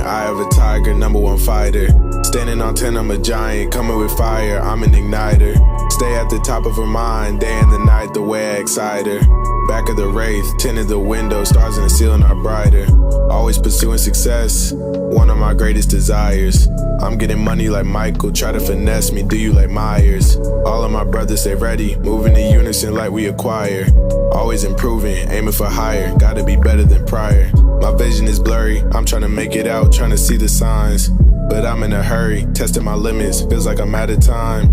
eye of a tiger, #1 fighter. Standing on 10, I'm a giant, coming with fire, I'm an igniter. Stay at the top of her mind, day and the night, the way I excite her. Back of the wraith, tinted the window, stars in the ceiling are brighter. Always pursuing success, one of my greatest desires. I'm getting money like Michael, try to finesse me, do you like Myers? All of my brothers stay ready, moving in unison like we acquire. Always improving, aiming for higher, gotta be better than prior. My vision is blurry, I'm trying to make it out, trying to see the signs. But I'm in a hurry, testing my limits, feels like I'm out of time.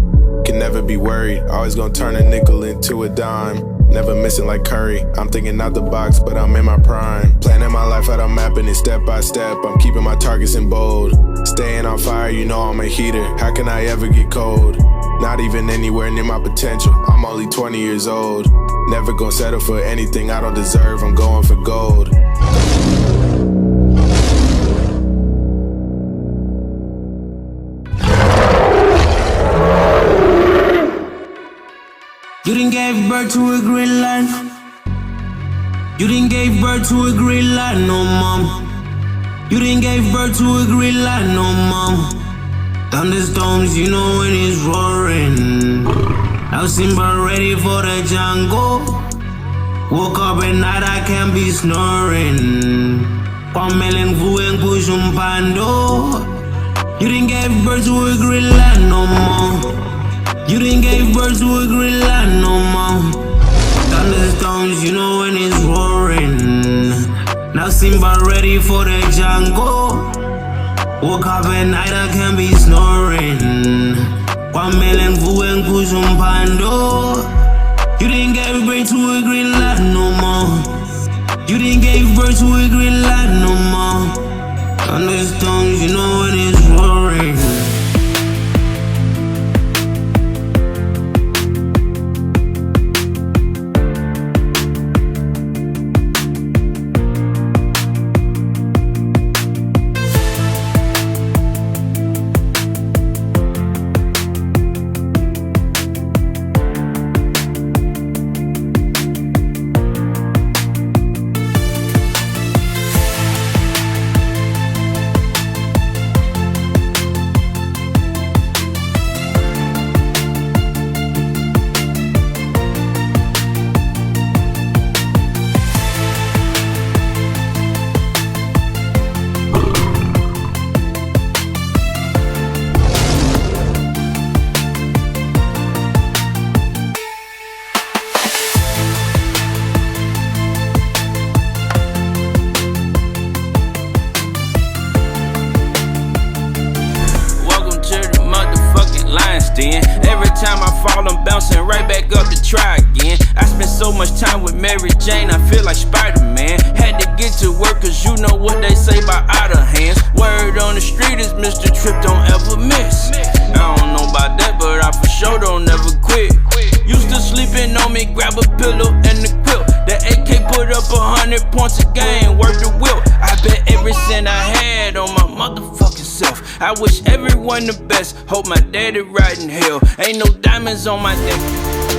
Can never be worried, always gonna turn a nickel into a dime. Never missing like Curry, I'm thinking out the box, but I'm in my prime. Planning my life out, I'm mapping it step by step, I'm keeping my targets in bold. Staying on fire, you know I'm a heater, how can I ever get cold? Not even anywhere near my potential, I'm only 20 years old. Never gonna settle for anything I don't deserve, I'm going for gold. You didn't give birth to a green line. You didn't give birth to a green line, no mom. You didn't give birth to a green line, no mom. Thunderstorms, you know when it's roaring. Now Simba ready for the jungle. Woke up at night, I can't be snoring. Pameling fueng pushum pando. You didn't give birth to a green line, no more. You didn't give birth to a green line, no more. Thunderstorms, you know when it's roaring. Now Simba ready for the jungle. Woke up at night, I can't be snoring. Pameling fueng pushum pando. You didn't give birth to a green line, no more. You didn't give birth to a green line, no more. Thunderstorms, you know when it's roaring. Every time I fall, I'm bouncing right back up to try again. I spent so much time with Mary Jane, I feel like Spider-Man. Had to get to work cause you know what they say about out of hands. Word on the street is Mr. Trip don't ever miss. I don't know about that, but I for sure don't ever quit. Used to sleeping on me, grab a pillow and a quilt. The AK put up 100 points a game, worth the will. I bet every cent I had on my motherfucking self. I wish everyone the best, hope my daddy ride in hell. Ain't no diamonds on my neck.